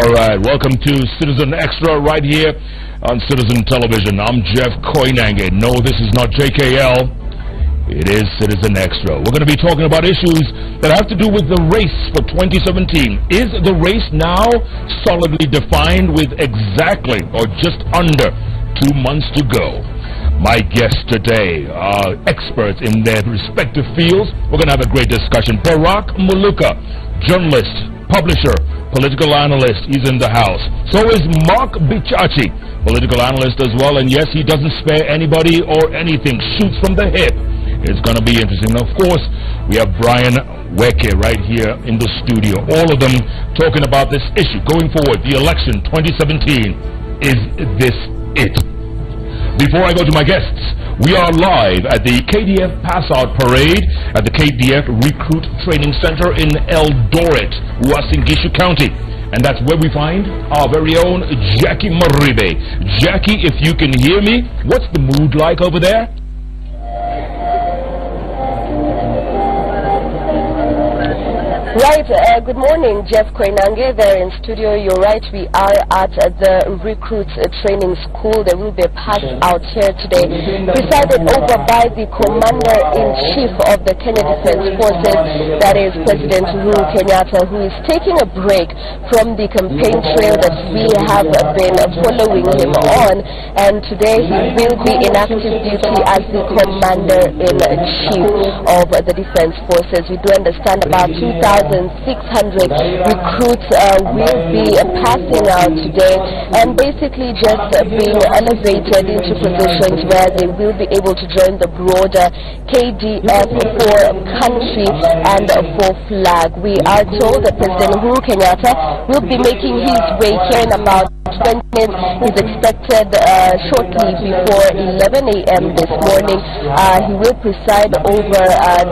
Alright, welcome to Citizen Extra right here on Citizen Television. I'm Jeff Koinange. No, this is not JKL. It is Citizen Extra. We're going to be talking about issues that have to do with the race for 2017. Is the race now solidly defined with exactly or just under 2 months to go? My guests today are experts in their respective fields. We're going to have a great discussion. Barack Muluka, journalist, publisher, political analyst, he's in the house. So is Mark Bichachi, political analyst as well. And yes, he doesn't spare anybody or anything, shoots from the hip. It's going to be interesting. Of course, we have Brian Weke right here in the studio. All of them talking about this issue going forward, the election 2017. Is this it? Before I go to my guests, we are live at the KDF Pass-Out Parade at the KDF Recruit Training Center in Eldoret, Uasin Gishu County. And that's where we find our very own Jackie Maribe. Jackie, if you can hear me, what's the mood like over there? Right, good morning, Jeff Koinange there in studio. You're right, we are at the Recruits Training School. There will be a pass out here today, presided over by the Commander-in-Chief of the Kenya Defense Forces, that is President Uhuru Kenyatta, who is taking a break from the campaign trail that we have been following him on, and today he will be in active duty as the Commander-in-Chief of the Defense Forces. We do understand about 2,600 recruits will be passing out today and basically just being elevated into positions where they will be able to join the broader KDF for country and for flag. We are told that President Uhuru Kenyatta will be making his way here in about 20 minutes. He's expected shortly before 11 a.m. this morning. He will preside over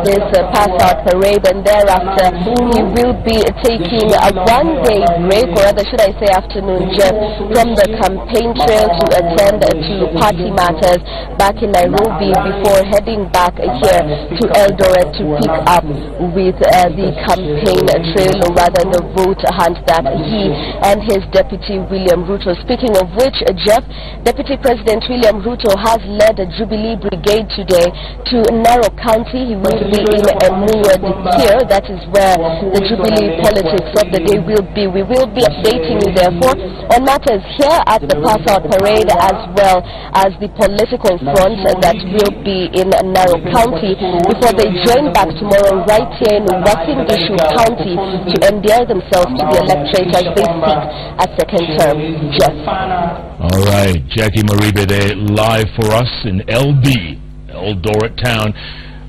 this pass-out parade, and thereafter he will be taking a one-day break, or rather should I say afternoon, Jeff, from the campaign trail to attend to party matters back in Nairobi before heading back here to Eldoret to pick up with the campaign trail, or rather the vote hunt that he and his deputy William Ruto. Speaking of which, Jeff, Deputy President William Ruto has led a Jubilee Brigade today to Narok County. He will be in Emurua here. That is where the Jubilee politics of the day will be. We will be updating you, therefore, on matters here at the Pass-Out Parade as well as the political front that will be in Narok County before they join back tomorrow right here in Uasin Gishu County to endear themselves to the electorate as they seek a second term. Jeff. All right, Jackie Maribe there live for us in Eldoret Town,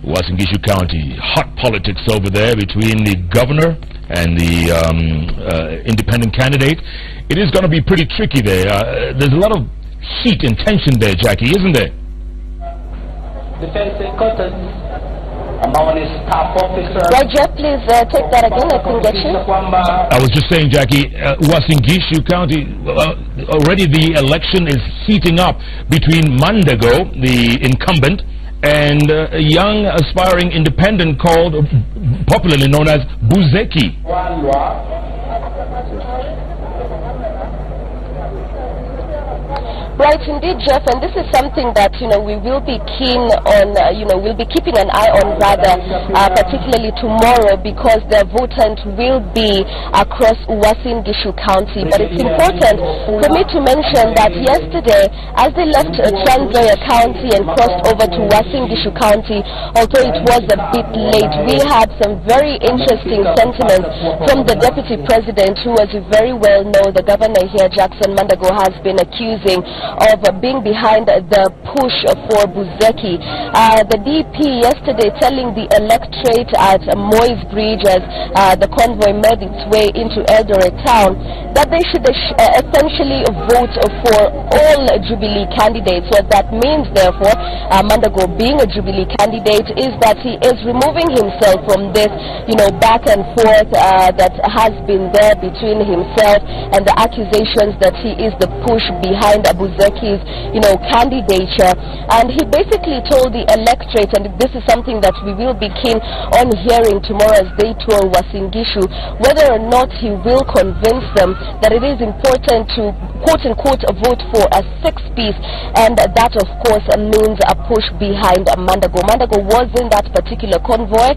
Uasin Gishu County. Hot politics over there between the governor and the independent candidate. It is going to be pretty tricky there. There's a lot of heat and tension there, Jackie, isn't there? Defense headquarters. Staff officer. Right, Jeff, please take that again. I couldn't get you. I was just saying, Jackie, Uasin Gishu County, already the election is heating up between Mandago, the incumbent, and a young aspiring independent called, popularly known as Buzeki. Right, indeed, Jeff, and this is something that, we will be keen on, we'll be keeping an eye on, rather, particularly tomorrow, because the vote hunt will be across Uasin Gishu County. But it's important for me to mention that yesterday, as they left Trans Nzoia County and crossed over to Uasin Gishu County, although it was a bit late, we had some very interesting sentiments from the Deputy President, who, as you very well know, the governor here, Jackson Mandago, has been accusing of being behind the push for Buzeki. The DP yesterday telling the electorate at Moy's Bridge as the convoy made its way into Eldoret town that they should essentially vote for all Jubilee candidates. What that means, therefore, Mandago being a Jubilee candidate, is that he is removing himself from this, back and forth that has been there between himself and the accusations that he is the push behind Buzeki. Buchachi's, candidature, and he basically told the electorate, and this is something that we will be keen on hearing tomorrow as they tour Uasin Gishu, whether or not he will convince them that it is important to quote-unquote vote for a sixth piece, and that of course means a push behind Mandago. Mandago was in that particular convoy.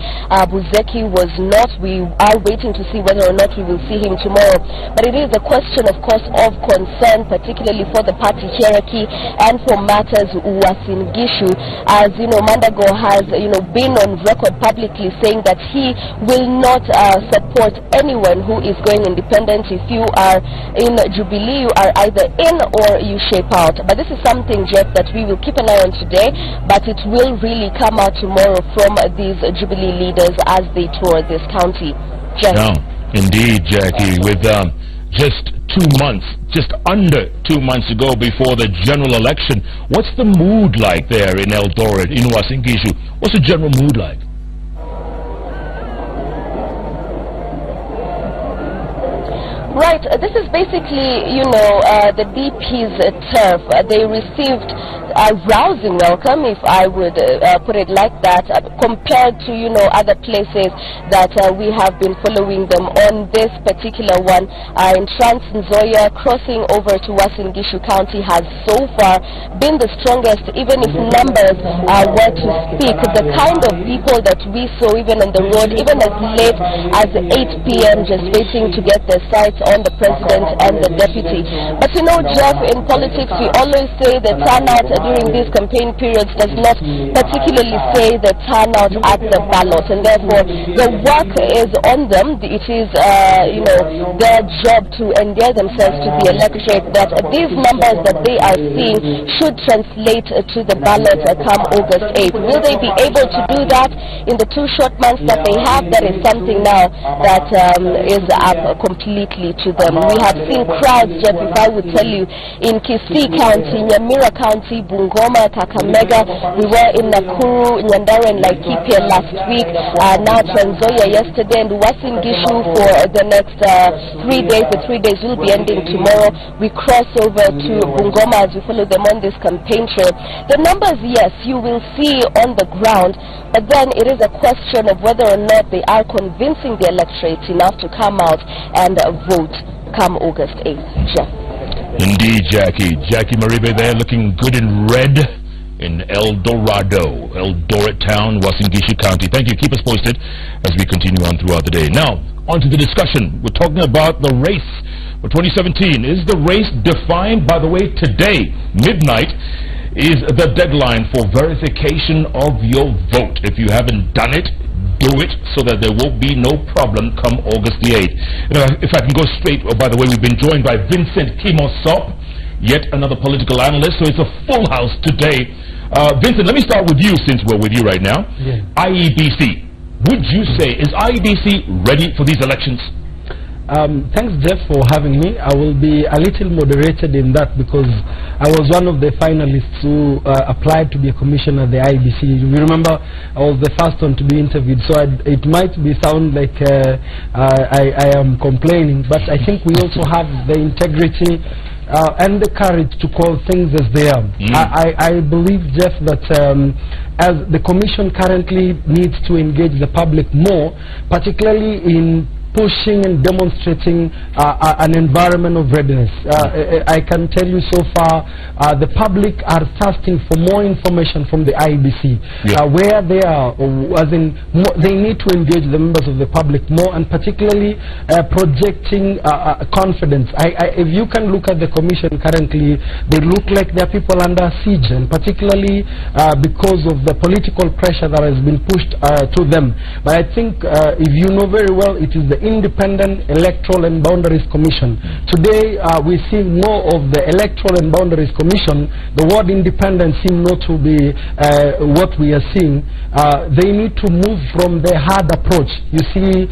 Buchachi was not. We are waiting to see whether or not we will see him tomorrow, but it is a question of course of concern, particularly for the party hierarchy and for matters Uasin Gishu, as Mandago has been on record publicly saying that he will not support anyone who is going independent. If you are in Jubilee, you are either in or you shape out. But this is something, Jeff, that we will keep an eye on today, but it will really come out tomorrow from these Jubilee leaders as they tour this county. Jeff. Yeah, indeed, Jackie, with just 2 months, just under 2 months to go before the general election, what's the mood like there in Eldoret, in Uasin Gishu? What's the general mood like? Right, this is basically, the DP's turf. They received a rousing welcome, if I would put it like that, compared to, other places that we have been following them on. This particular one in Trans-Nzoia, crossing over to Uasin Gishu County, has so far been the strongest, even if numbers were to speak. The kind of people that we saw even on the road, even as late as 8 p.m., just waiting to get their sights on the president and the deputy. But Jeff, in politics we always say the turnout during these campaign periods does not particularly say the turnout at the ballot, and therefore the work is on them. It is their job to endear themselves to the electorate that these numbers that they are seeing should translate to the ballot come August 8th. Will they be able to do that in the 2 short months that they have? That is something now that is up completely to them. We have seen crowds, Jeff, if I would tell you, in Kisii County, Nyamira County, Bungoma, Kakamega. We were in Nakuru, Nyandarua, and Laikipia last week. Now Trans-Nzoia yesterday, and Uasin Gishu for the next 3 days. The 3 days will be ending tomorrow. We cross over to Bungoma as we follow them on this campaign trail. The numbers, yes, you will see on the ground, but then it is a question of whether or not they are convincing the electorate enough to come out and vote come August 8th. Jeff. Indeed, Jackie. Jackie Maribe there, looking good in red in Eldoret town, Uasin Gishu County. Thank you. Keep us posted as we continue on throughout the day. Now, on to the discussion. We're talking about the race for 2017. Is the race defined? By the way, today, midnight, is the deadline for verification of your vote. If you haven't done it, do it so that there will be no problem come August the 8th. If I can go straight, by the way, we've been joined by Vincent Kimosop, yet another political analyst, so it's a full house today. Vincent, let me start with you since we're with you right now. Yeah. IEBC, would you say, is IEBC ready for these elections? Thanks, Jeff, for having me. I will be a little moderated in that because I was one of the finalists who applied to be a commissioner at the IEBC. You remember, I was the first one to be interviewed, so it might sound like I am complaining, but I think we also have the integrity and the courage to call things as they are. I believe, Jeff, that as the commission currently needs to engage the public more, particularly in pushing and demonstrating an environment of readiness. I can tell you so far, the public are thirsting for more information from the IEBC. Where they are, as in, they need to engage the members of the public more, and particularly projecting confidence. If you can look at the commission currently, they look like they're people under siege, and particularly because of the political pressure that has been pushed to them. But I think, if you know very well, it is the Independent Electoral and Boundaries Commission. Today we see more of the Electoral and Boundaries Commission. The word independent seems not to be what we are seeing. They need to move from the hard approach. You see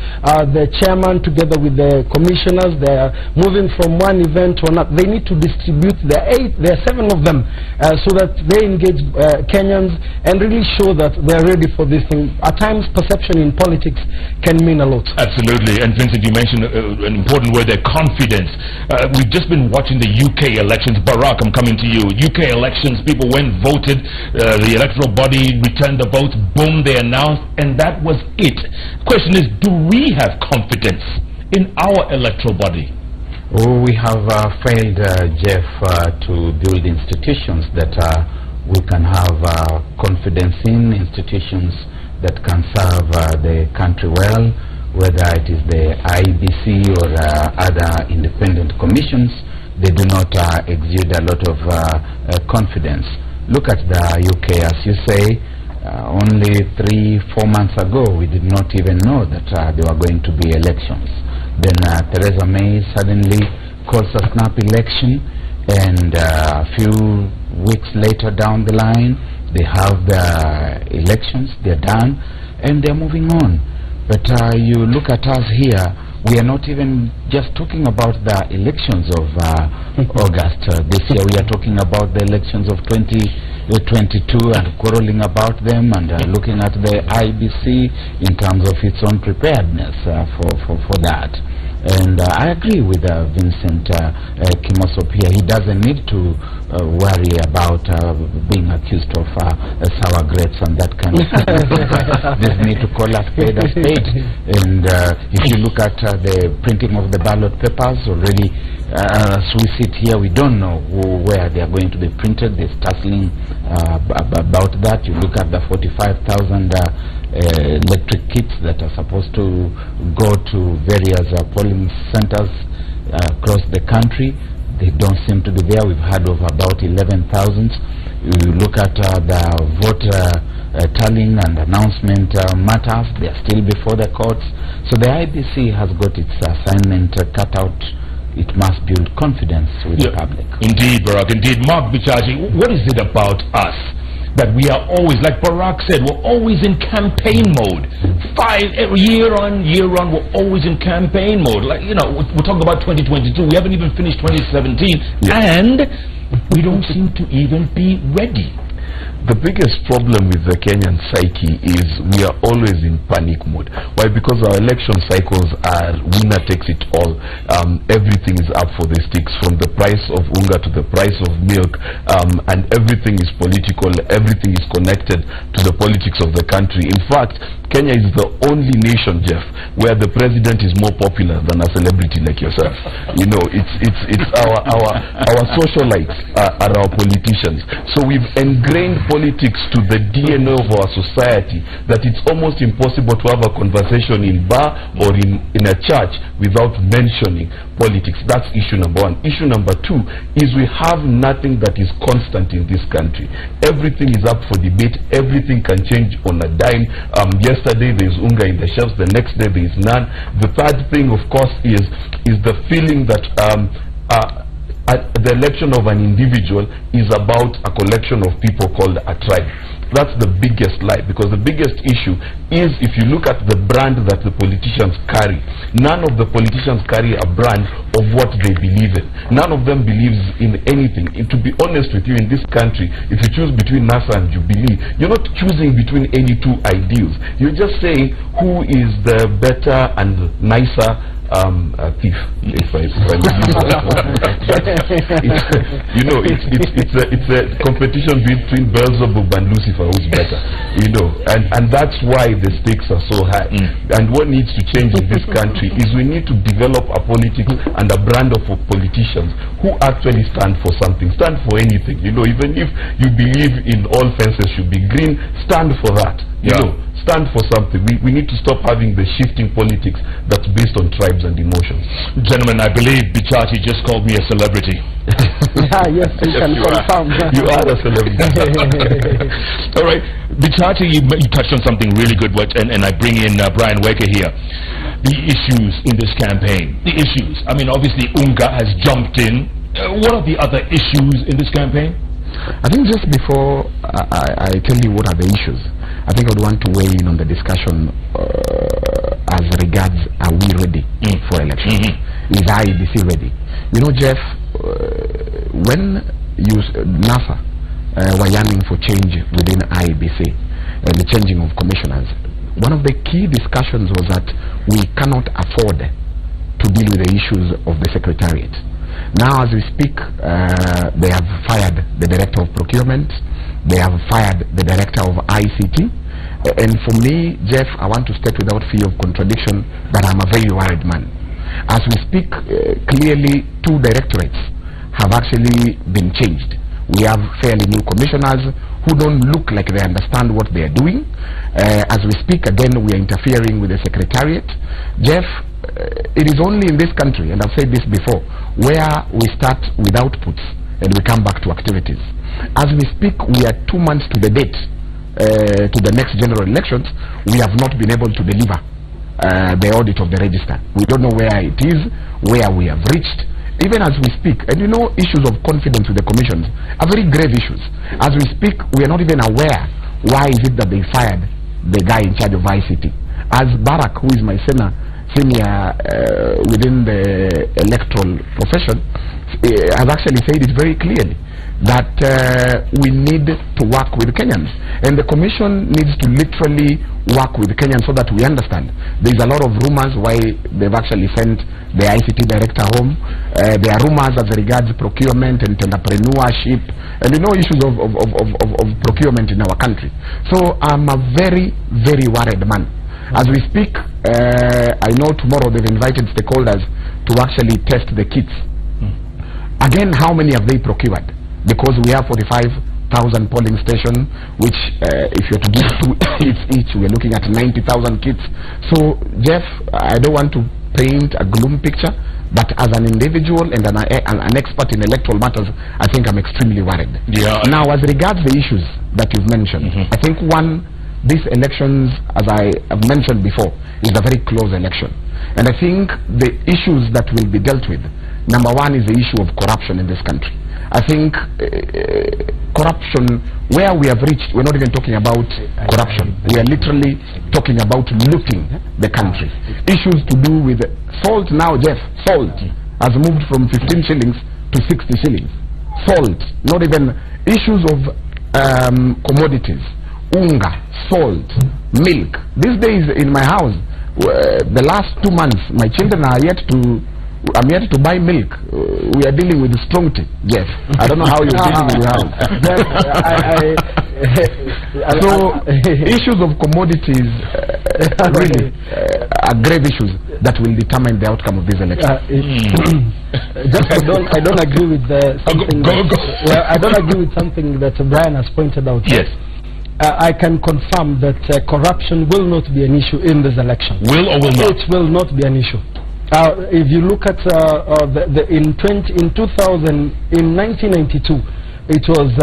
the chairman together with the commissioners, they are moving from one event to another. They need to distribute there are 7 of them so that they engage Kenyans and really show that they are ready for this thing. At times perception in politics can mean a lot. Absolutely. and Vincent, you mentioned an important word there, confidence. We've just been watching the UK elections. Barack, I'm coming to you. UK elections, people went, voted, the electoral body returned the votes, boom, they announced, and that was it. Question is, do we have confidence in our electoral body? Oh, we have failed, Jeff, to build institutions that we can have confidence in, institutions that can serve the country well, whether it is the IEBC or other independent commissions. They do not exude a lot of confidence. Look at the UK, as you say, only 3-4 months ago we did not even know that there were going to be elections. Then Theresa May suddenly calls a snap election, and a few weeks later down the line they have the elections, they're done, and they're moving on. But you look at us here, we are not even just talking about the elections of August this year. We are talking about the elections of 2022 and quarreling about them, and looking at the IEBC in terms of its own preparedness for that. And I agree with Vincent Kimosopia. He doesn't need to worry about being accused of sour grapes and that kind of thing. They need to call a spade a spade. And if you look at the printing of the ballot papers already, as we sit here, we don't know where they are going to be printed. There's tussling about that. You look at the 45,000 electric kits that are supposed to go to various polling centers across the country. They don't seem to be there. We've heard of about 11,000. You look at the vote tallying and announcement matters. They are still before the courts. So the IEBC has got its assignment cut out. It must build confidence with the public. Indeed, Barack, indeed. Mark Bichachi, what is it about us that we are always, like Barack said, we're always in campaign mode? Year on, we're always in campaign mode. Like, you know, we're talking about 2022. We haven't even finished 2017, and we don't seem to even be ready. The biggest problem with the Kenyan psyche is we are always in panic mode. Why? Because our election cycles are winner takes it all. Everything is up for the stakes, from the price of unga to the price of milk, and everything is political, everything is connected to the politics of the country. In fact, Kenya is the only nation, Jeff, where the president is more popular than a celebrity like yourself. You know, it's our socialites are our politicians. So we've ingrained politics to the DNA of our society that it's almost impossible to have a conversation in bar or in a church without mentioning politics. That's issue number one. Issue number two is we have nothing that is constant in this country. Everything is up for debate. Everything can change on a dime. Yesterday there is unga in the shelves, the next day there is none. The third thing, of course, is the feeling that the election of an individual is about a collection of people called a tribe. That's the biggest lie, because the biggest issue is, if you look at the brand that the politicians carry, none of the politicians carry a brand of what they believe in. None of them believes in anything. To be honest with you, in this country, if you choose between NASA and Jubilee, you're not choosing between any two ideals. You're just saying who is the better and nicer thief, if I use that. You know, it's a competition between Beelzebub and Lucifer, who's better. You know, and that's why the stakes are so high. And what needs to change in this country is we need to develop a politics and a brand of politicians who actually stand for something, stand for anything. You know, even if you believe in all fences should be green, stand for that. You know, stand for something. We need to stop having the shifting politics that's based on tribes and emotions. Gentlemen, I believe Bichachi just called me a celebrity. Yes, you can confirm. You are a celebrity. All right, Bichachi, you touched on something really good, and I bring in Brian Weke here. The issues in this campaign. The issues. I mean, obviously, UNGA has jumped in. What are the other issues in this campaign? I think just before I tell you what are the issues, I think I would want to weigh in on the discussion as regards, are we ready for elections? Is IEBC ready? You know, Jeff, when NASA were yearning for change within IEBC, the changing of commissioners, one of the key discussions was that we cannot afford to deal with the issues of the Secretariat. Now, as we speak, they have fired the Director of Procurement, they have fired the Director of ICT, and for me, Jeff, I want to state without fear of contradiction that I'm a very worried man. As we speak, clearly 2 directorates have actually been changed. We have fairly new commissioners who don't look like they understand what they are doing. As we speak, again, we are interfering with the Secretariat. Jeff, it is only in this country, and I've said this before, where we start with outputs and we come back to activities. As we speak, we are 2 months to the date, to the next general elections. We have not been able to deliver the audit of the register. We don't know where it is, where we have reached, even as we speak. And you know, issues of confidence with the commissions are very grave issues. As we speak, we are not even aware why is it that they fired the guy in charge of ICT. As Barak, who is my senior within the electoral profession, has actually said it very clearly that we need to work with Kenyans, and the commission needs to literally work with Kenyans so that we understand. There's a lot of rumors why they've actually sent the ICT director home. There are rumors as regards procurement and entrepreneurship, and you know, issues of procurement in our country. So I'm a very, very worried man. As we speak, I know tomorrow they've invited stakeholders to actually test the kits. Again, how many have they procured? Because we have 45,000 polling stations, which if you're to give 2 kits each, we're looking at 90,000 kits. So, Jeff, I don't want to paint a gloom picture, but as an individual and an expert in electoral matters, I think I'm extremely worried. Yeah. Now, as regards the issues that you've mentioned, I think one, these elections, as I have mentioned before, is a very close election. And I think the issues that will be dealt with, number one is the issue of corruption in this country. I think corruption, where we have reached, we're not even talking about corruption. We are literally talking about looting the country. Issues to do with salt now, Jeff, salt has moved from 15 shillings to 60 shillings. Salt, not even issues of commodities, unga, salt, milk. These days in my house, the last 2 months, my children are yet to, I'm yet to buy milk. We are dealing with strong tea, Jeff. I don't know how you're dealing with your house. So, issues of commodities really are grave issues that will determine the outcome of this election. Just I don't agree with something. Well, I don't agree with something that Brian has pointed out. Yes. I can confirm that corruption will not be an issue in this election. Will or will not? It will not be an issue. If you look at in 1992, it was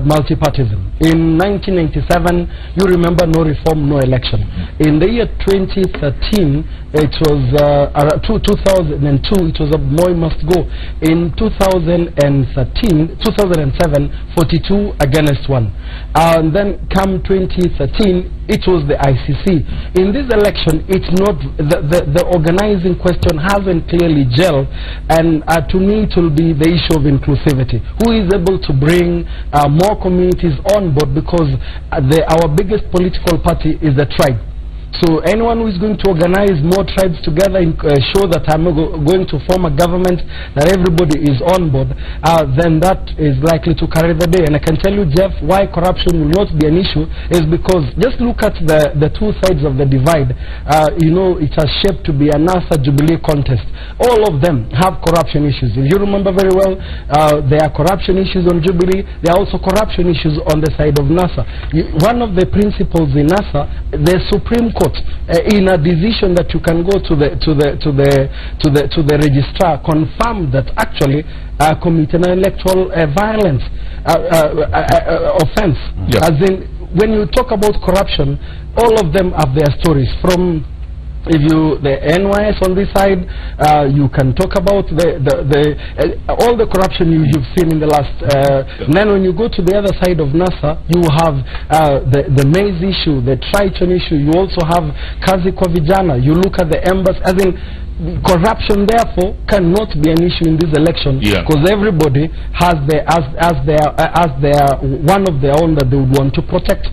multipartism. In 1997, you remember, no reform, no election. In the year 2013, it was 2002, it was a boy must go. In 2007, 42 against 1. And then come 2013, it was the ICC. In this election, it's not, the organizing question hasn't clearly gelled, and to me it will be the issue of inclusivity. Who is able to bring more communities on board, because our biggest political party is the tribe. So anyone who is going to organize more tribes together and show that I'm going to form a government that everybody is on board, then that is likely to carry the day. And I can tell you, Jeff, why corruption will not be an issue is because just look at the two sides of the divide. You know, it has shaped to be a NASA Jubilee contest. All of them have corruption issues. If you remember very well, there are corruption issues on Jubilee. There are also corruption issues on the side of NASA. One of the principles in NASA, the Supreme Court, in a decision that you can go to the registrar, confirm that actually commit an electoral violence offense. Yeah. As in, when you talk about corruption, all of them have their stories. From the NYS on this side, you can talk about all the corruption you've seen in the last. And then when you go to the other side of NASA, you have the maize issue, the Triton issue. You also have Kazi kwa Vijana. You look at the embassy. As in, corruption therefore cannot be an issue in this election, because everybody has their one of their own that they would want to protect.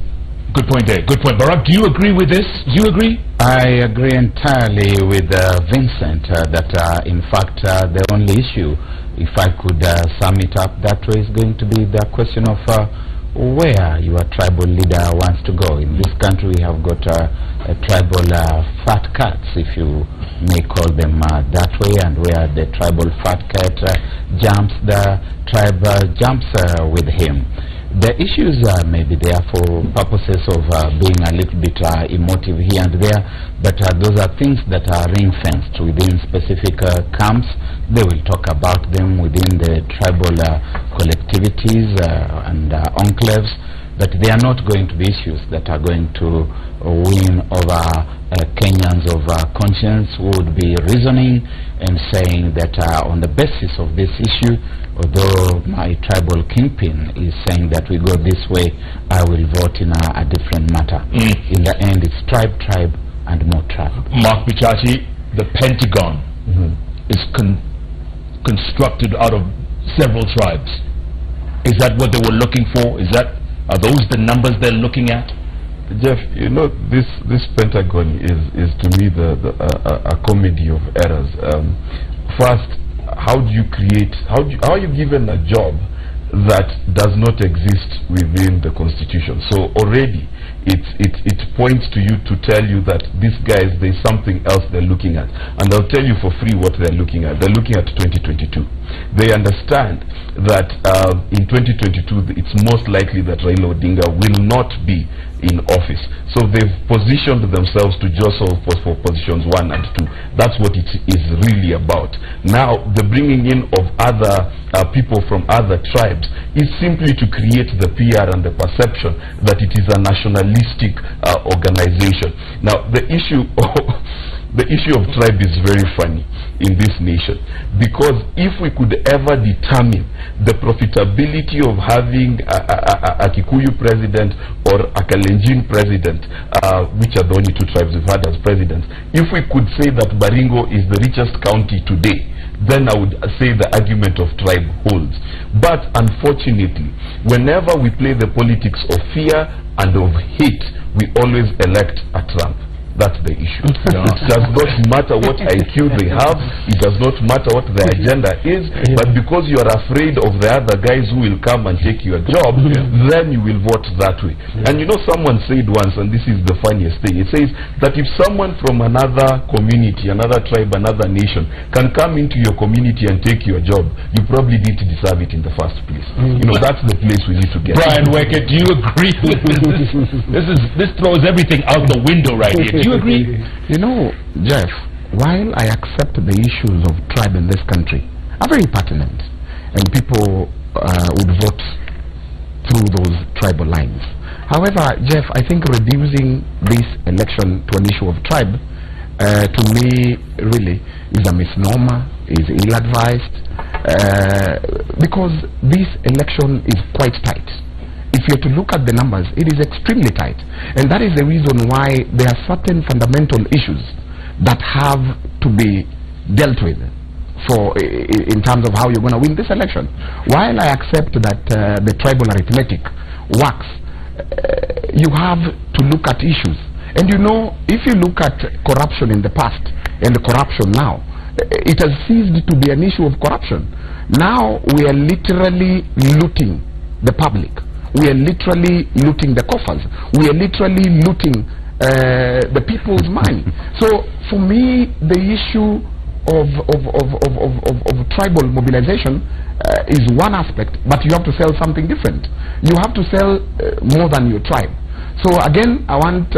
Good point there. Good point. Barack, do you agree with this? Do you agree? I agree entirely with Vincent that in fact the only issue, if I could sum it up that way, is going to be the question of where your tribal leader wants to go. In this country we have got tribal fat cats, if you may call them that way, and where the tribal fat cat jumps, the tribe jumps with him. The issues may be there for purposes of being a little bit emotive here and there, but those are things that are ring-fenced within specific camps. They will talk about them within the tribal collectivities and enclaves, but they are not going to be issues that are going to win over Kenyans of conscience, who would be reasoning and saying that on the basis of this issue, although my tribal kingpin is saying that we go this way, I will vote in a different matter. In the end, it's tribe, and more tribe. Mark Bichachi, the Pentagon is constructed out of several tribes. Is that what they were looking for? Are those the numbers they're looking at? Jeff, you know, this Pentagon is to me a comedy of errors. First, how do you create? How are you given a job that does not exist within the Constitution? So already it points to you to tell you that these guys, there's something else they're looking at, and I'll tell you for free what they're looking at. They're looking at 2022. They understand that in 2022 it's most likely that Raila Odinga will not be in office, so they've positioned themselves to jostle for positions 1 and 2. That's what it is really about. Now the bringing in of other people from other tribes is simply to create the PR and the perception that it is a nationalistic organization. Now the issue of tribe is very funny in this nation, because if we could ever determine the profitability of having a Kikuyu president or a Kalenjin president, which are the only 2 tribes we've had as presidents, if we could say that Baringo is the richest county today, then I would say the argument of tribe holds. But unfortunately, whenever we play the politics of fear and of hate, we always elect a Trump. That's the issue. It does not matter what IQ they have, it does not matter what their agenda is, but because you are afraid of the other guys who will come and take your job, then you will vote that way. And you know, someone said once, and this is the funniest thing, it says that if someone from another community, another tribe, another nation can come into your community and take your job, you probably didn't deserve it in the first place. You know, that's the place we need to get. Brian Wecker, do you agree with this? This throws everything out the window right here. Do you agree? You know, Jeff, while I accept the issues of tribe in this country are very pertinent, and people would vote through those tribal lines. However, Jeff, I think reducing this election to an issue of tribe, to me, really is a misnomer, is ill-advised, because this election is quite tight. If you're to look at the numbers, it is extremely tight, and that is the reason why there are certain fundamental issues that have to be dealt with in terms of how you're going to win this election. While I accept that the tribal arithmetic works, you have to look at issues. And you know, if you look at corruption in the past and the corruption now, it has ceased to be an issue of corruption. Now we are literally looting the public. We are literally looting the coffers. We are literally looting the people's money. So for me, the issue of tribal mobilization is one aspect, but you have to sell something different. You have to sell more than your tribe. So again, I want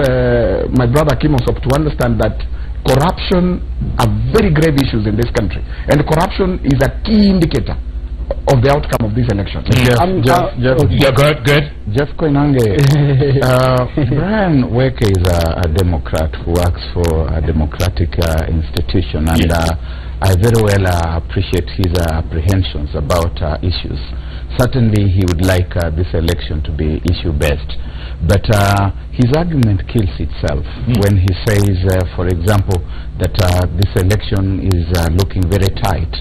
my brother Kimosop to understand that corruption are very grave issues in this country, and corruption is a key indicator of the outcome of this election. Jeff Koinange, Brian Weke is a Democrat who works for a democratic institution, and I very well appreciate his apprehensions about issues. Certainly he would like this election to be issue-based, but his argument kills itself when he says, for example, that this election is looking very tight.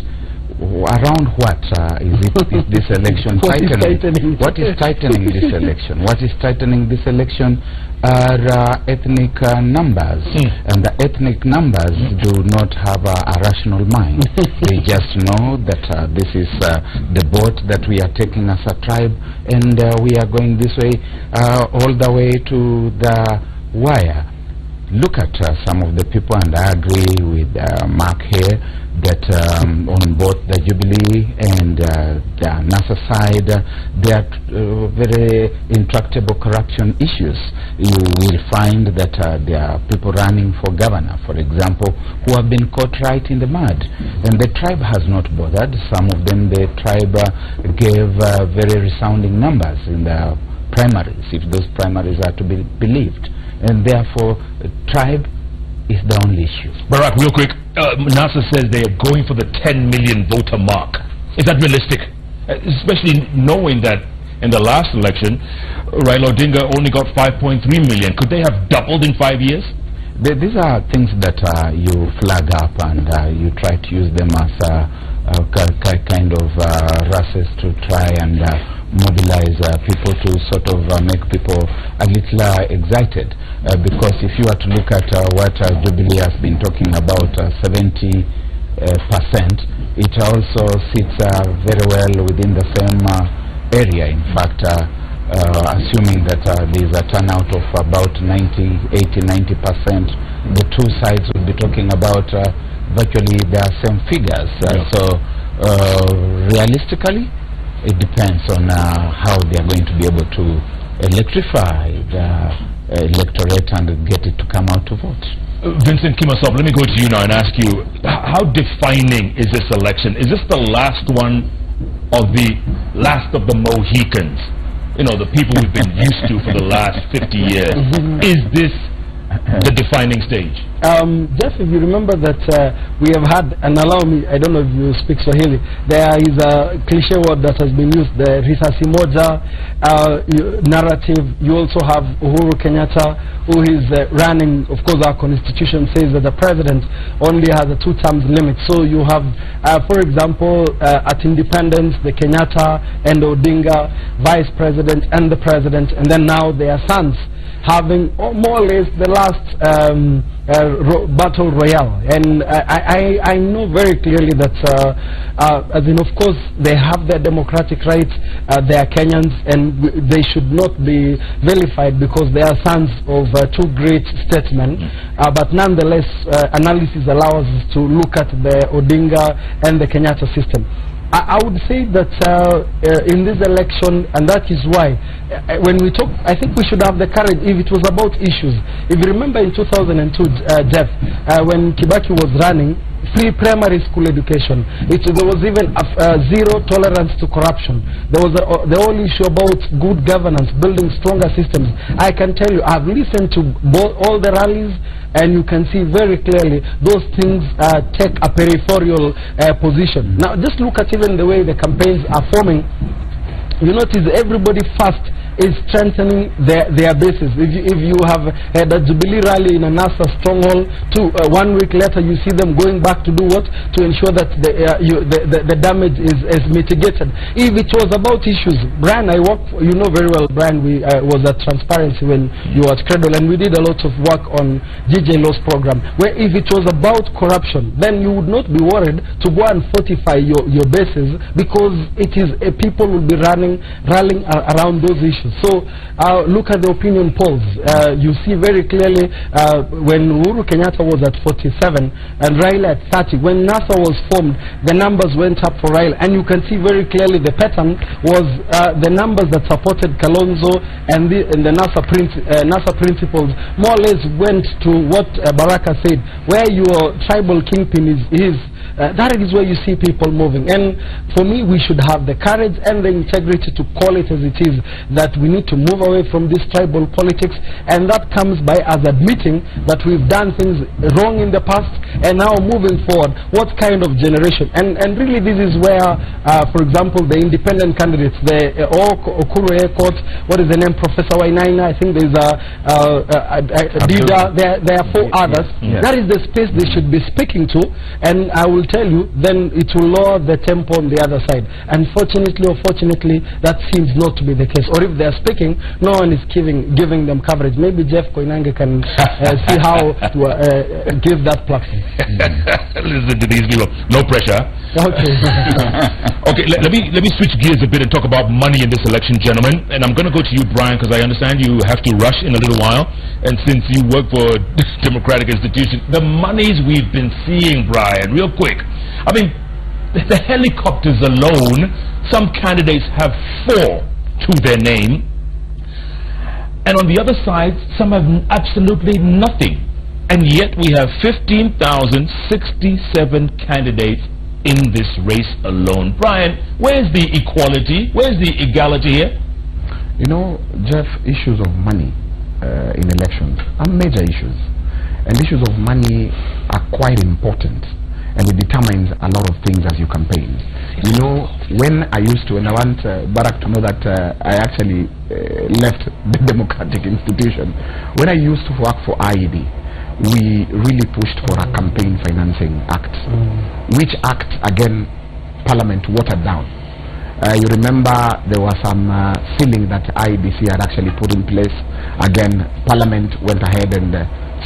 Around what is this election tightening? What is tightening this election? What is tightening this election are ethnic numbers, and the ethnic numbers do not have a rational mind. They just know that this is the boat that we are taking as a tribe, and we are going this way all the way to the wire. Look at some of the people, and I agree with Mark here that on both the Jubilee and the NASA side, there are very intractable corruption issues. You will find that there are people running for governor, for example, who have been caught right in the mud, and the tribe has not bothered. Some of them, the tribe gave very resounding numbers in the primaries, if those primaries are to be believed. And therefore, tribe is the only issue. Barack, real quick, NASA says they are going for the 10 million voter mark. Is that realistic? Especially knowing that in the last election, Raila Odinga only got 5.3 million. Could they have doubled in 5 years? These are things that you flag up, and you try to use them as a kind of rushes to try and mobilize people, to sort of make people a little excited, because if you are to look at what Jubilee has been talking about, 70%, it also sits very well within the same area. In fact, assuming that there is a turnout of about 90%, the two sides will be talking about virtually the same figures. So realistically, it depends on how they are going to be able to electrify the electorate and get it to come out to vote. Vincent Kimasop, let me go to you now and ask you, how defining is this election? Is this the last one of the last of the Mohicans? You know, the people we've been used to for the last 50 years. Is this the defining stage? Jeff, if you remember that we have had, and allow me, I don't know if you speak Swahili, there is a cliche word that has been used, the risasi moja narrative. You also have Uhuru Kenyatta, who is running. Of course, our constitution says that the president only has a 2-term limit. So you have, for example, at independence, the Kenyatta and Odinga, vice president and the president, and then now their sons having more or less the last battle royale. And I know very clearly that, as in, of course, they have their democratic rights, they are Kenyans, and they should not be vilified because they are sons of two great statesmen. But nonetheless, analysis allows us to look at the Odinga and the Kenyatta system. I would say that in this election, and that is why, when we talk, I think we should have the courage, if it was about issues. If you remember in 2002, Jeff, when Kibaki was running, free primary school education, there was even zero tolerance to corruption. There was the whole issue about good governance, building stronger systems. I can tell you, I've listened to all the rallies, and you can see very clearly those things take a peripheral position. Now just look at even the way the campaigns are forming. You notice everybody first is strengthening their bases. If you have had a Jubilee rally in a NASA stronghold, 1 week later you see them going back to do what? To ensure that the damage is mitigated. If it was about issues, Brian, I work for, you know very well, Brian, we was at Transparency when you were at Cradle, and we did a lot of work on GJ Law's program, where if it was about corruption, then you would not be worried to go and fortify your bases, because it is people will be rallying around those issues. So look at the opinion polls. You see very clearly when Uhuru Kenyatta was at 47 and Raila at 30. When NASA was formed, the numbers went up for Raila, and you can see very clearly the pattern was the numbers that supported Kalonzo and the NASA principles more or less went to what Baraka said, where your tribal kingpin is. That is where you see people moving. And for me, we should have the courage and the integrity to call it as it is, that we need to move away from this tribal politics, and that comes by us admitting that we've done things wrong in the past, and now moving forward, what kind of generation? And really this is where, for example, the independent candidates, the Okuru Court, what is the name, Professor Wainaina, I think there's Dida, there are 4 others. Yes. That is the space they should be speaking to, and I will tell you, then it will lower the tempo on the other side. Unfortunately or fortunately, that seems not to be the case. Or if they are speaking, no one is giving them coverage. Maybe Jeff Koinange can see how to give that platform. Listen to these people. No pressure. Okay. Okay, let me switch gears a bit and talk about money in this election, gentlemen. And I'm going to go to you, Brian, because I understand you have to rush in a little while. And since you work for a democratic institution, the monies we've been seeing, Brian, real quick. I mean, the helicopters alone, some candidates have 4 to their name. And on the other side, some have absolutely nothing. And yet we have 15,067 candidates in this race alone. Brian, where's the equality? Where's the equality here? You know, Jeff, issues of money in elections are major issues. And issues of money are quite important. And it determines a lot of things as you campaign. You know, when I want Barack to know that I actually left the democratic institution. When I used to work for IED, we really pushed for a campaign financing act, which act, again, Parliament watered down. You remember there was some ceiling that IEBC had actually put in place. Again, Parliament went ahead and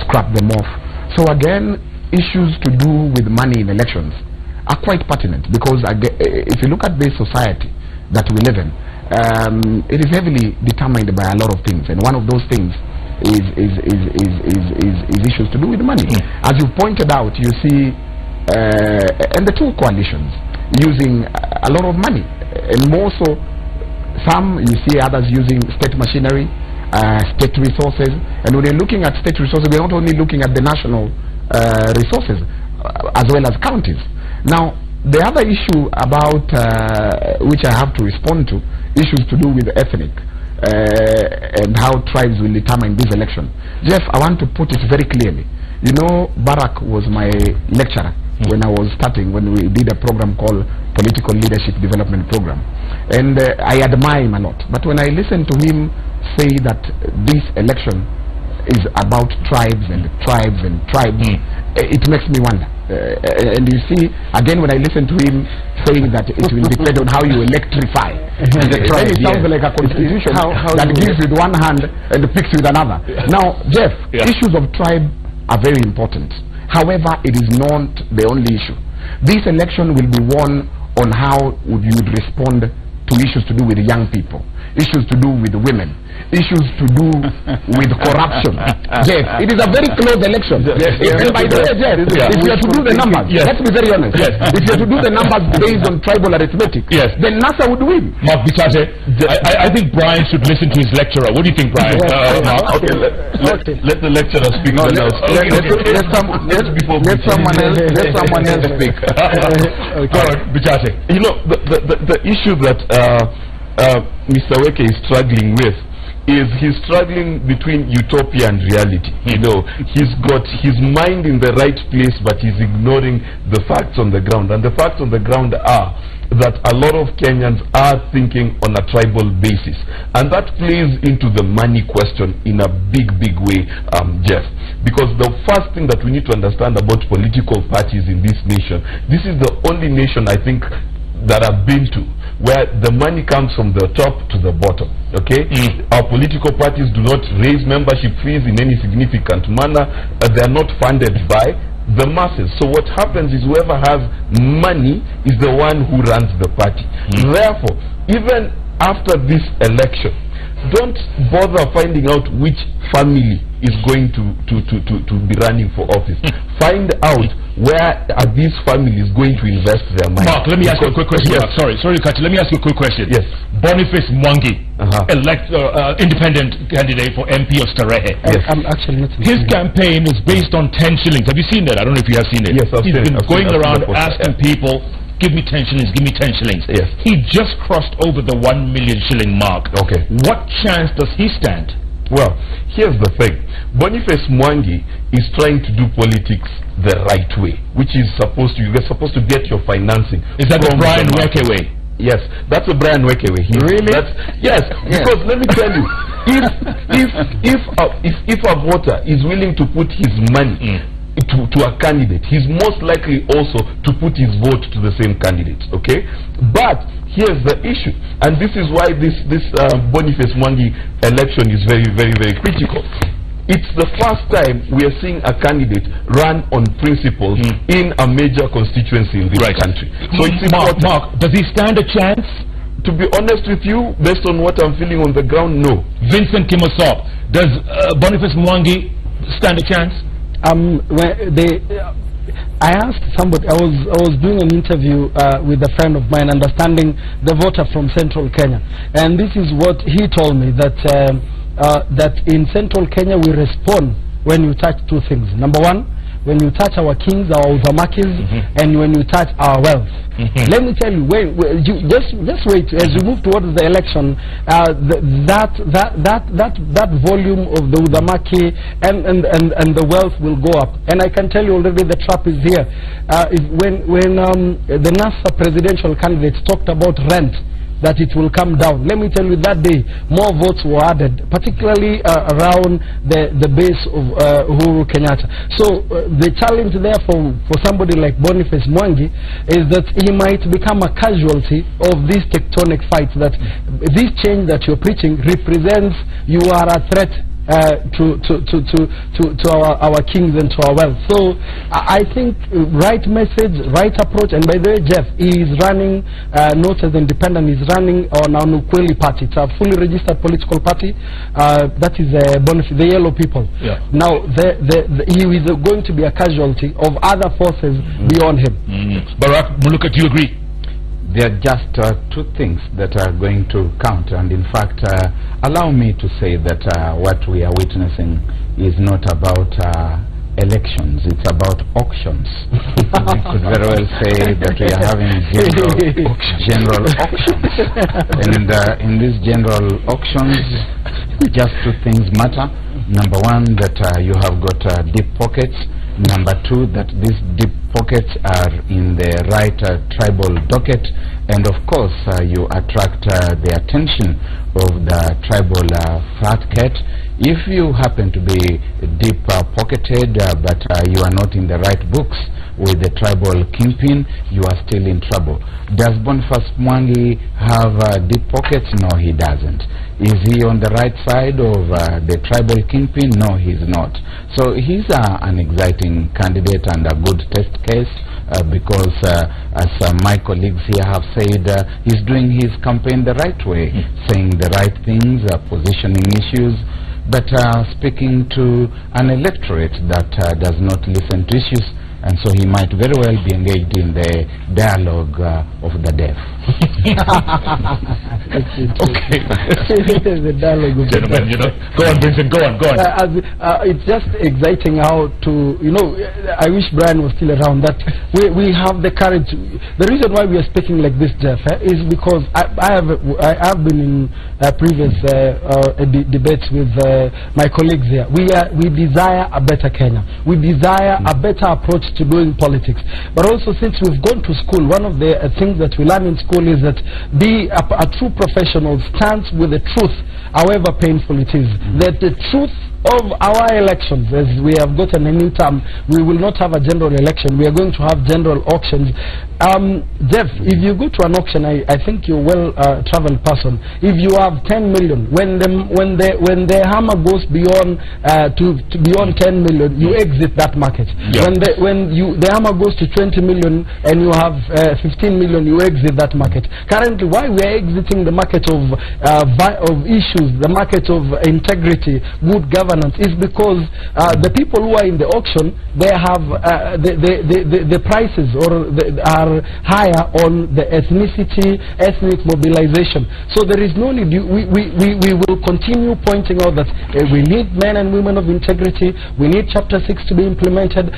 scrapped them off. So again, issues to do with money in elections are quite pertinent, because if you look at this society that we live in, it is heavily determined by a lot of things, and one of those things is issues to do with money. As you pointed out, you see, and the two coalitions using a lot of money, and more so, some you see others using state machinery, state resources. And when you're looking at state resources, we're not only looking at the national resources as well as counties. Now, the other issue about which I have to respond to, issues to do with ethnic and how tribes will determine this election. Jeff, I want to put it very clearly. You know, Barack was my lecturer when I was starting, when we did a program called Political Leadership Development Program. And I admire him a lot. But when I listen to him say that this election is about tribes and tribes, it makes me wonder. And you see, again, when I listen to him saying that it will depend on how you electrify, the tribe, it sounds like a constitution that gives with one hand and picks with another. Now, Jeff, issues of tribe are very important. However, it is not the only issue. This election will be won on how you would respond to issues to do with young people, issues to do with women, issues to do with corruption. Jeff, it is a very close election. And by the way, Jeff, if you are to do the numbers, let's be very honest, if you are to do the numbers based on tribal arithmetic, then NASA would win. Mark Bichachi, I think Brian should listen to his lecturer. What do you think, Brian? Let the lecturer speak. Let someone else speak. Bichachi. You know, the issue that Mr. Weke is struggling with is he's struggling between utopia and reality. You know, he's got his mind in the right place, but he's ignoring the facts on the ground. And the facts on the ground are that a lot of Kenyans are thinking on a tribal basis. And that plays into the money question in a big way, Jeff. Because the first thing that we need to understand about political parties in this nation, this is the only nation, I think, that I've been to where the money comes from the top to the bottom. Okay, our political parties do not raise membership fees in any significant manner. They are not funded by the masses. So what happens is whoever has money is the one who runs the party. Therefore, even after this election, don't bother finding out which family is going to be running for office. Find out where are these families going to invest their money. Mark, let me ask you a quick question. Yes. Sorry, Kachi. Let me ask you a quick question. Yes. Boniface Mwangi, independent candidate for MP of Starehe. Yes. I'm actually not. His campaign was based on 10 shillings. Have you seen that? I don't know if you have seen it. Yes, I've He's seen been it. going around asking people, give me 10 shillings, give me 10 shillings. Yes. He just crossed over the 1 million shilling mark. Okay. What chance does he stand? Well, here's the thing. Boniface Mwangi is trying to do politics the right way, which is you're supposed to get your financing. Is that the Brian Weke way? Yes, that's a Brian Weke way. Really? Yes, because let me tell you, if a voter is willing to put his money to a candidate, he's most likely also to put his vote to the same candidate. Okay, but here's the issue, and this is why this Boniface Mwangi election is very, very, very critical. It's the first time we are seeing a candidate run on principles in a major constituency in this country. So it's important. Mark, does he stand a chance? To be honest with you, based on what I'm feeling on the ground, no. Vincent Kimosop, does Boniface Mwangi stand a chance? I asked somebody, I was doing an interview with a friend of mine, understanding the voter from Central Kenya, and this is what he told me, that that in Central Kenya we respond when you touch two things. Number one, when you touch our kings, our uzamakis, and when you touch our wealth. Let me tell you, just wait as we move towards the election. That volume of the uzamaki and the wealth will go up, and I can tell you already the trap is here. When the NASA presidential candidates talked about rent, that it will come down. Let me tell you, that day more votes were added, particularly around the base of Uhuru Kenyatta. So the challenge there for somebody like Boniface Mwangi is that he might become a casualty of these tectonic fights, that this change that you're preaching represents you are a threat to our kings and to our wealth. So I think right message, right approach. And by the way, Jeff, he is running not as independent, he's running on an Ukweli party. It's a fully registered political party. That is the yellow people. Yeah. Now he is going to be a casualty of other forces beyond him. Barack Muluka, do you agree? There are just two things that are going to count, and in fact, allow me to say that what we are witnessing is not about elections, it's about auctions. We could very well say that we are having general auctions. And in these general auctions, just two things matter. Number one, that you have got deep pockets. Number two, that these deep pockets are in the right tribal docket, and of course you attract the attention of the tribal fat cat. If you happen to be deep pocketed but you are not in the right books with the tribal kingpin, you are still in trouble. Does Boniface Mwangi have deep pockets? No, he doesn't. Is he on the right side of the tribal kingpin? No, he's not. So he's an exciting candidate and a good test case because as my colleagues here have said, he's doing his campaign the right way, saying the right things, positioning issues, but speaking to an electorate that does not listen to issues, and so he might very well be engaged in the dialogue of the deaf. Okay. The dialogue of Gentlemen, the deaf. go on, Vincent, go on. It's just exciting how to, I wish Brian was still around, that we have the courage. The reason why we are speaking like this, Jeff, is because I have been in previous debates with my colleagues here. We desire a better Kenya. We desire a better approach to doing politics. But also, since we've gone to school, one of the things that we learn in school is that a true professional stands with the truth, however painful it is. That the truth of our elections, as we have gotten a new term, we will not have a general election, we are going to have general auctions. Jeff, if you go to an auction, I think you're a well-traveled person. If you have 10 million, when the hammer goes beyond beyond 10 million, you exit that market. Yeah. When the hammer goes to 20 million and you have 15 million, you exit that market. Currently, why we are exiting the market of issues, the market of integrity, good governance, is because the people who are in the auction, they have the prices are higher on the ethnic mobilization. So there is no need. We will continue pointing out that we need men and women of integrity. We need Chapter 6 to be implemented.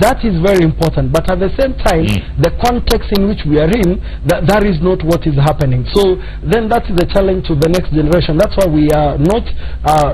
That is very important. But at the same time, the context in which we are in, that is not what is happening. So then that is a challenge to the next generation. That's why we are not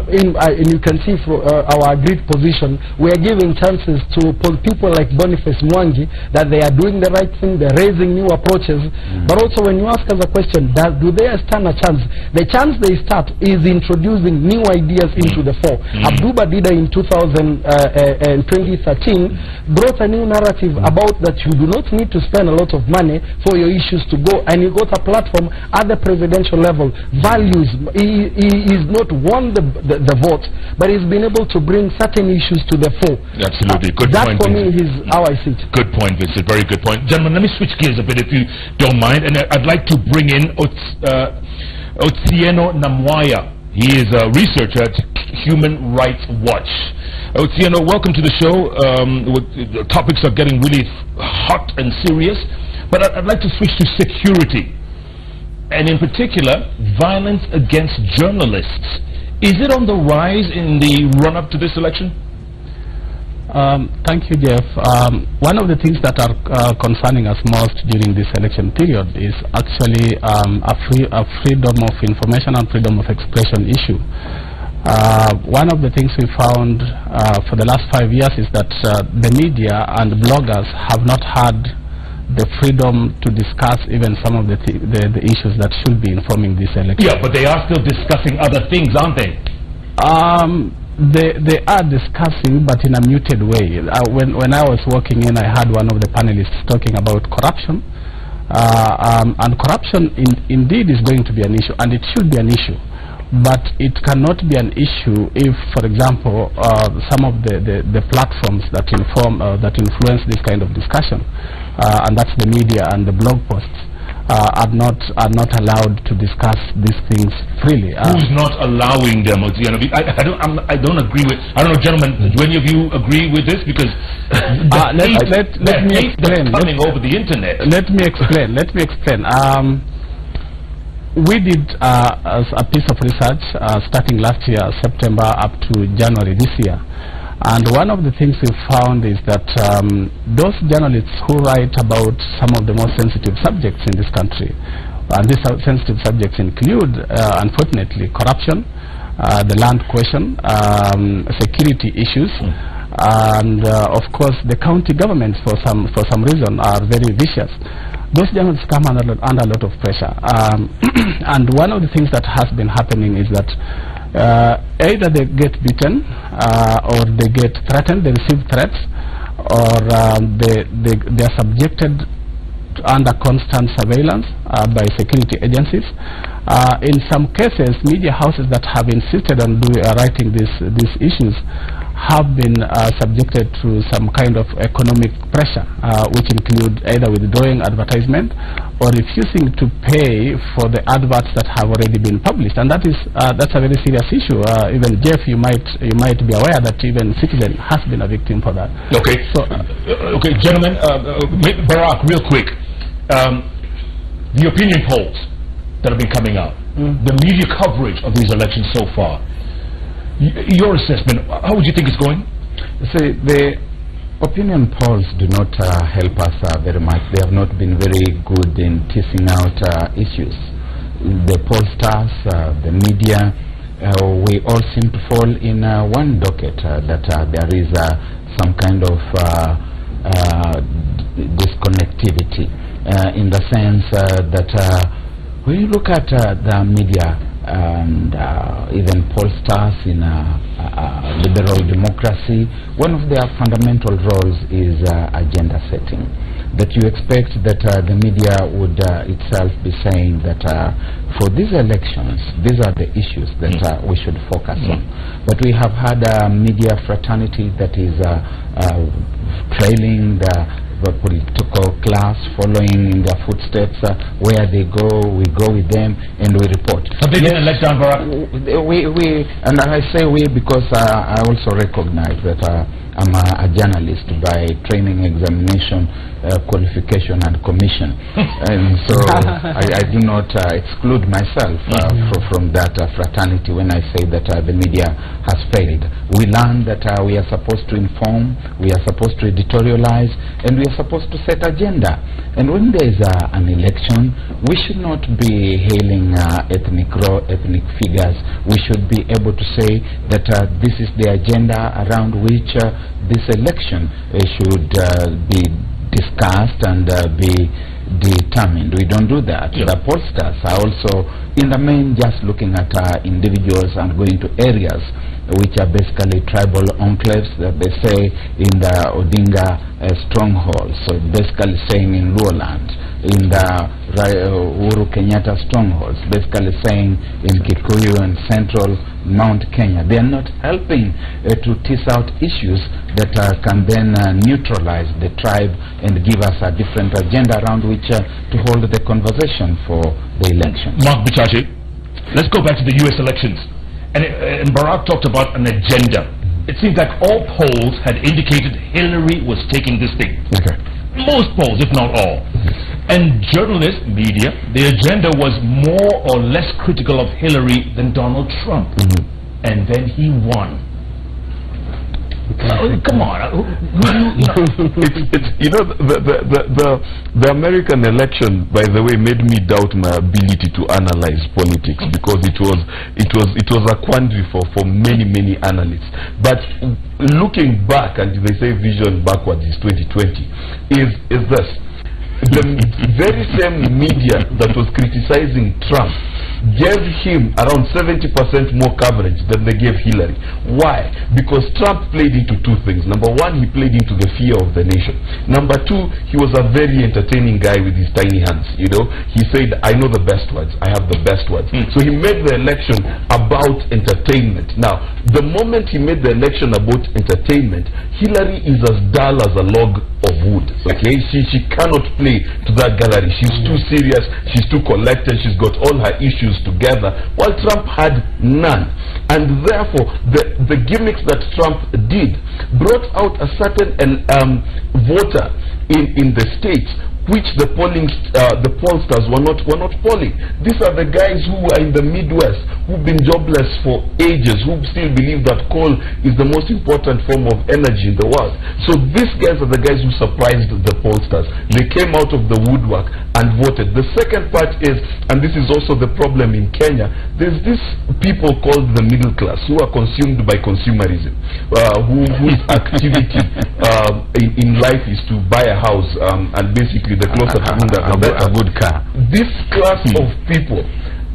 in can see for our agreed position, we are giving chances to people like Boniface Mwangi that they are doing the right thing, they're raising new approaches. But also when you ask us a question, do they stand a chance? The chance they start is introducing new ideas into the fore. Abduba Dida in 2013 brought a new narrative about that you do not need to spend a lot of money for your issues to go, and you got a platform at the presidential level. Values, he is not won the vote, but he's been able to bring certain issues to the fore. Absolutely. Good that point, for me Vincent. is how I see it. Good point, Vincent. Very good point. Gentlemen, let me switch gears a bit if you don't mind, and I'd like to bring in Otieno Namwaya. He is a researcher at Human Rights Watch. Otieno, welcome to the show. The topics are getting really hot and serious, but I'd like to switch to security, and in particular, violence against journalists. Is it on the rise in the run-up to this election? Thank you, Jeff. One of the things that are concerning us most during this election period is actually a freedom of information and freedom of expression issue. One of the things we found for the last 5 years is that the media and bloggers have not had the freedom to discuss even some of the issues that should be informing this election. Yeah, but they are still discussing other things, aren't they? They are discussing, but in a muted way. When I was working in, I had one of the panelists talking about corruption, and corruption indeed is going to be an issue, and it should be an issue. But it cannot be an issue if, for example, some of the platforms that influence this kind of discussion, and that's the media and the blog posts, are not allowed to discuss these things freely. Who's not allowing them? I don't agree with. I don't know, gentlemen. Do any of you agree with this? Because let me explain. Coming over the internet. Let me explain. We did a piece of research starting last year, September, up to January this year. And one of the things we found is that those journalists who write about some of the most sensitive subjects in this country, and these sensitive subjects include, unfortunately, corruption, the land question, security issues, and of course the county governments for some reason are very vicious. Those journalists come under a lot of pressure, and one of the things that has been happening is that either they get beaten, or they get threatened, they receive threats, or they are subjected under constant surveillance by security agencies. In some cases, media houses that have insisted on writing these issues have been subjected to some kind of economic pressure, which include either withdrawing advertisement or refusing to pay for the adverts that have already been published, and that's a very serious issue. Even Jeff, you might be aware that even Citizen has been a victim for that. Okay. So, okay, gentlemen, Barack, real quick, the opinion polls that have been coming out, the media coverage of these elections so far. Your assessment, how would you think it's going? See, the opinion polls do not help us very much. They have not been very good in teasing out issues. The pollsters, the media, we all seem to fall in one docket, that there is some kind of disconnectivity, in the sense that when you look at the media, and even pollsters in liberal democracy, one of their fundamental roles is agenda setting. That you expect that the media would itself be saying that for these elections, these are the issues that we should focus on. But we have had a media fraternity that is trailing the political class, following in their footsteps. Where they go, we go with them and we report. So they didn't let down Barack? And I say we because I also recognize that I'm a journalist by training, examination, qualification and commission. And so I do not exclude myself from that fraternity when I say that the media has failed. We learn that we are supposed to inform, we are supposed to editorialize, and we are supposed to set agenda. And when there is an election, we should not be hailing ethnic figures. We should be able to say that this is the agenda around which this election should be discussed and be determined. We don't do that. The pollsters are also in the main just looking at individuals and going to areas which are basically tribal enclaves that they say in the Odinga stronghold. So basically saying in Luoland, in the Uhuru Kenyatta strongholds, basically saying in Kikuyu and central Mount Kenya. They are not helping to tease out issues that can then neutralize the tribe and give us a different agenda around which to hold the conversation for the election. Mark Bichachi, let's go back to the U.S. elections. And Barack talked about an agenda. It seems like all polls had indicated Hillary was taking this thing. Okay. Most polls, if not all. And journalists, media, the agenda was more or less critical of Hillary than Donald Trump. And then he won. Come on. You know, the American election, by the way, made me doubt my ability to analyze politics, because it was a quandary for many analysts. But looking back, and they say vision backwards is 2020, is this. The very same media that was criticizing Trump gave him around 70% more coverage than they gave Hillary. Why? Because Trump played into two things. Number one, he played into the fear of the nation. Number two, he was a very entertaining guy with his tiny hands. You know, he said, I know the best words, I have the best words. So he made the election about entertainment. Now, the moment he made the election about entertainment, Hillary is as dull as a log of wood. Okay, she cannot play to that gallery. She's too serious, she's too collected, she's got all her issues together, while Trump had none. And therefore the gimmicks that Trump did brought out a certain voter in the states which the pollsters were not polling. These are the guys who are in the Midwest, who've been jobless for ages, who still believe that coal is the most important form of energy in the world. So these guys are the guys who surprised the pollsters. They came out of the woodwork and voted. The second part is, and this is also the problem in Kenya, there's these people called the middle class who are consumed by consumerism, whose activity in life is to buy a house and basically the closer to a good car. This class of people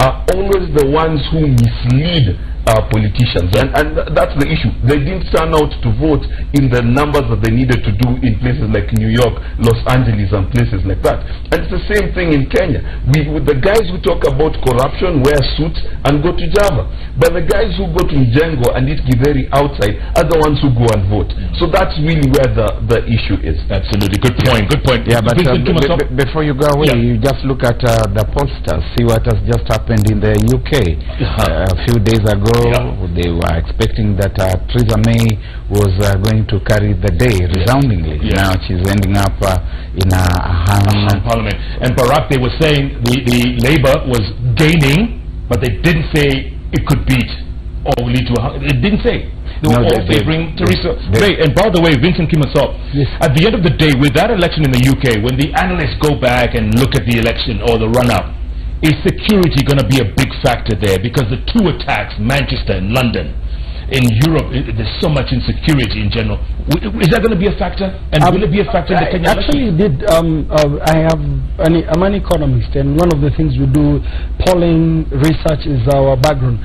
are always the ones who mislead politicians, and that's the issue. They didn't turn out to vote in the numbers that they needed to do in places like New York, Los Angeles, and places like that. And it's the same thing in Kenya. With the guys who talk about corruption wear suits and go to Java, but the guys who go to Njengo and eat Githeri outside are the ones who go and vote. So that's really where the issue is. Absolutely. Good point. Good point. Yeah, but before you go away, you just look at the pollsters, see what has just happened in the UK. A few days ago, they were expecting that Theresa May was going to carry the day resoundingly. Now she's ending up in a hung parliament. And Barack, they were saying the Labour was gaining, but they didn't say it could beat or lead to a... It didn't say. They were all favoring Theresa May. And by the way, Vincent Kimasop, at the end of the day, with that election in the UK, when the analysts go back and look at the election or the run-up, is security going to be a big factor there? Because the two attacks, Manchester and London, in Europe, there's so much insecurity in general. Is that going to be a factor? And will it be a factor in the Kenya actually election? I'm an economist, and one of the things we do, polling research, is our background.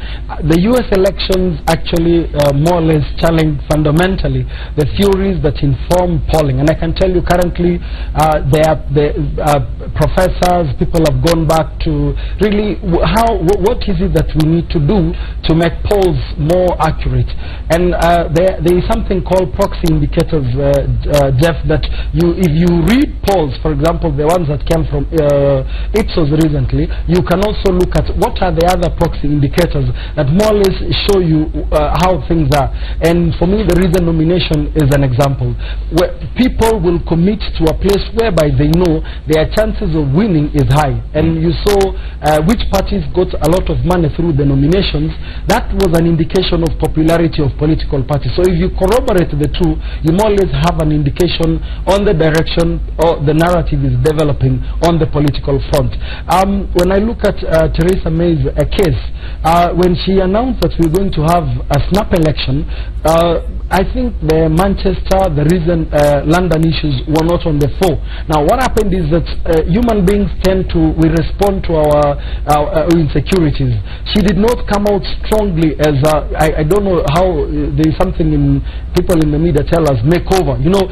The US elections actually more or less challenge fundamentally the theories that inform polling. And I can tell you currently professors, people have gone back to really what is it that we need to do to make polls more accurate. And there is something called proxy indicators, Jeff, that if you read polls, for example, the ones that came from Ipsos recently, you can also look at what are the other proxy indicators that more or less show you how things are. And for me, the reason nomination is an example, where people will commit to a place whereby they know their chances of winning is high. And you saw which parties got a lot of money through the nominations. That was an indication of popularity popularity of political parties. So if you corroborate the two, you more or less have an indication on the direction or the narrative is developing on the political front. When I look at Theresa May's case, when she announced that we're going to have a snap election, I think the Manchester, the reason London issues were not on the fore. Now what happened is that human beings we respond to our insecurities. She did not come out strongly as I don't know how there is something in people in the media tell us makeover. You know,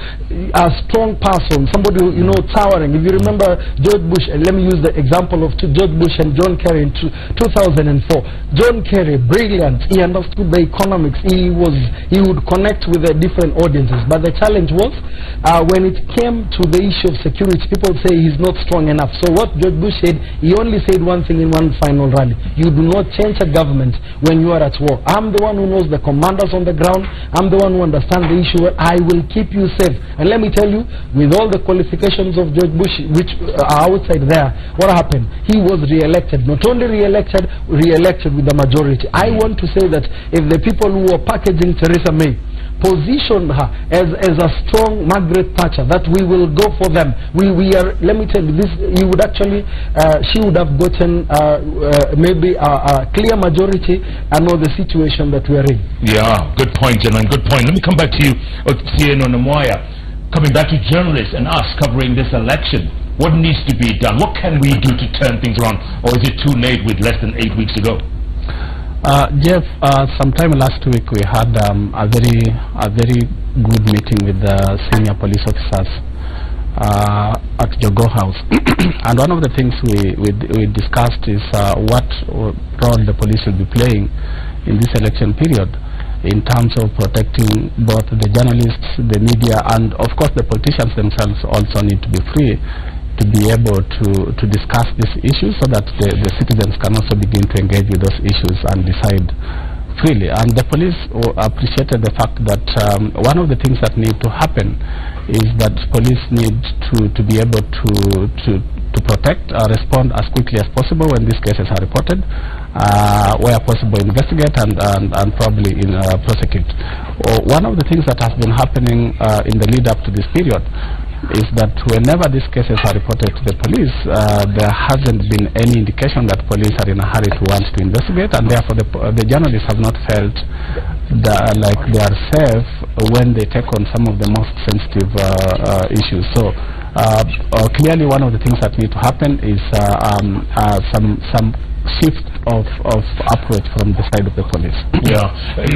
a strong person, somebody you know towering. If you remember George Bush, and let me use the example of George Bush and John Kerry in 2004. John Kerry, brilliant. He understood the economics. He would connect with the different audiences. But the challenge was when it came to the issue of security, people say he's not strong enough. So what George Bush said, he only said one thing in one final rally: you do not change a government when you are at war. I'm the one who knows the commanders on the ground. I'm the one who understands the issue. I will keep you safe. And let me tell you, with all the qualifications of George Bush, which are outside there, what happened? He was re-elected. Not only re-elected with the majority. I want to say that if the people who were packaging Theresa May positioned her as a strong Margaret Thatcher, that we will go for them. We are. Let me tell you, this. You would actually, she would have gotten maybe a clear majority and know the situation that we are in. Yeah, good point, gentlemen. Good point. Let me come back to you, Otieno Namwaya. Coming back to journalists and us covering this election, what needs to be done? What can we do to turn things around, or is it too late with less than 8 weeks ago? Jeff, sometime last week we had a very good meeting with the senior police officers at Jogo House, and one of the things we discussed is what role the police will be playing in this election period in terms of protecting both the journalists, the media, and of course the politicians themselves also need to be free to be able to discuss these issues so that the citizens can also begin to engage with those issues and decide freely. And the police appreciated the fact that one of the things that need to happen is that police need to be able to protect, respond as quickly as possible when these cases are reported, where possible investigate and probably prosecute. One of the things that has been happening in the lead up to this period is that whenever these cases are reported to the police, there hasn't been any indication that police are in a hurry to want to investigate, and therefore the journalists have not felt like they are safe when they take on some of the most sensitive issues. So clearly one of the things that need to happen is some shift of approach from the side of the police. Yeah,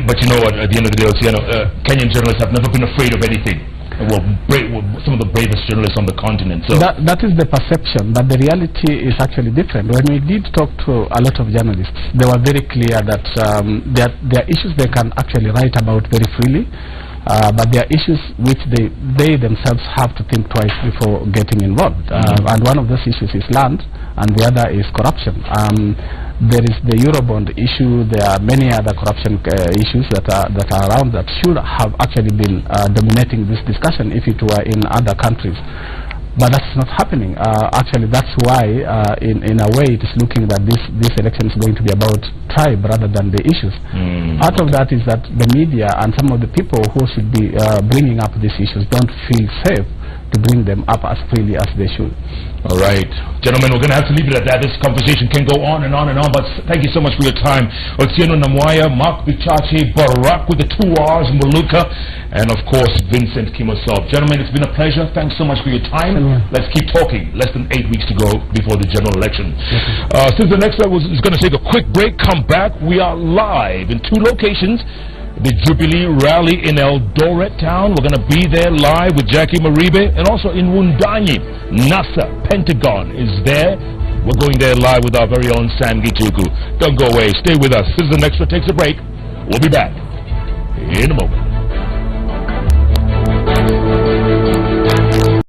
but you know what, at the end of the day, Kenyan journalists have never been afraid of anything. Well, some of the bravest journalists on the continent. So that is the perception, but the reality is actually different. When we did talk to a lot of journalists, they were very clear that there are issues they can actually write about very freely, but there are issues which they themselves have to think twice before getting involved. And one of those issues is land, and the other is corruption. There is the Eurobond issue. There are many other corruption issues that are around that should have actually been dominating this discussion if it were in other countries. But that's not happening. Actually, that's why, in a way, it is looking that this election is going to be about tribe rather than the issues. Part of that is that the media and some of the people who should be bringing up these issues don't feel safe to bring them up as freely as they should. All right, gentlemen, we're going to have to leave it at that. This conversation can go on and on and on, but thank you so much for your time. Otieno Namwaya, Mark Bichachi, Barack with the 2 R's, Muluka, and of course, Vincent Kimosov. Gentlemen, it's been a pleasure. Thanks so much for your time. Let's keep talking. Less than 8 weeks to go before the general election. Since the next level is going to take a quick break, come back. We are live in 2 locations. The Jubilee Rally in Eldoret Town. We're going to be there live with Jackie Maribe, and also in Wundanyi. NASA, Pentagon is there. We're going there live with our very own Sam Gichuku. Don't go away. Stay with us. Citizen Extra takes a break. We'll be back in a moment.